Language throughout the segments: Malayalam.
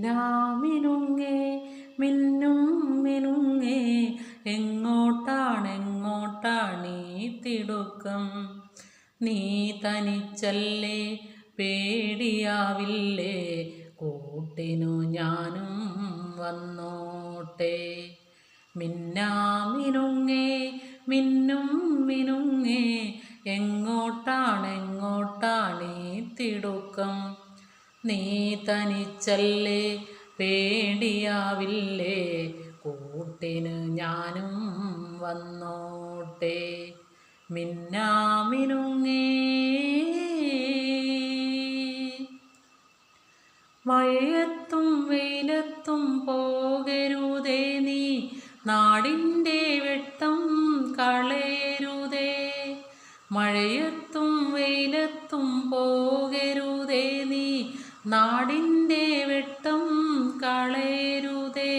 മിന്നാമിനുങ്ങേ മിന്നും മിനുങ്ങേ എങ്ങോട്ടാണെങ്ങോട്ടാണീ തിടുക്കം? നീ തനിച്ചല്ലേ, പേടിയാവില്ലേ, കൂട്ടിനു ഞാനും വന്നോട്ടെ. മിന്നാമിനുങ്ങേ മിന്നും മിനുങ്ങേ എങ്ങോട്ടാണെങ്ങോട്ടാണീ തിടുക്കം? നീ തനിച്ചല്ലേ, പേടിയാവില്ലേ, കൂട്ടിന് ഞാനും വന്നോട്ടെ. മിന്നാമിനുങ്ങേ. മഴയത്തും വെയിലത്തും പോകരുതേ നീ, നാടിൻ്റെ വെട്ടം കളയരുതേ. മഴയത്തും വെയിലത്തും പോകരുതേ നീ, നാടിൻ്റെ വെട്ടം കളയരുതേ.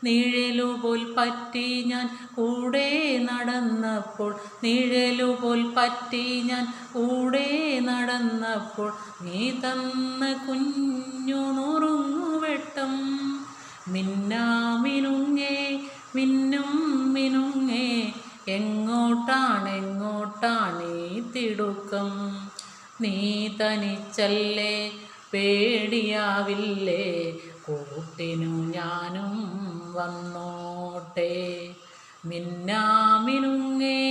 നിഴലുപോൽ പറ്റി ഞാൻ കൂടെ നടന്നപ്പോൾ, നിഴലുപോൽ പറ്റി ഞാൻ കൂടെ നടന്നപ്പോൾ, നീ തന്ന കുഞ്ഞു നുറുങ്ങുവെട്ടം. മിന്നാമിനുങ്ങേ മിന്നും മിനുങ്ങേ എങ്ങോട്ടാണെങ്ങോട്ടാണീ തിടുക്കം? നീ തനിച്ചല്ലേ, പേടിയാവില്ലേ, കൂട്ടിനു ഞാനും വന്നോട്ടെ. മിന്നാമിനുങ്ങേ.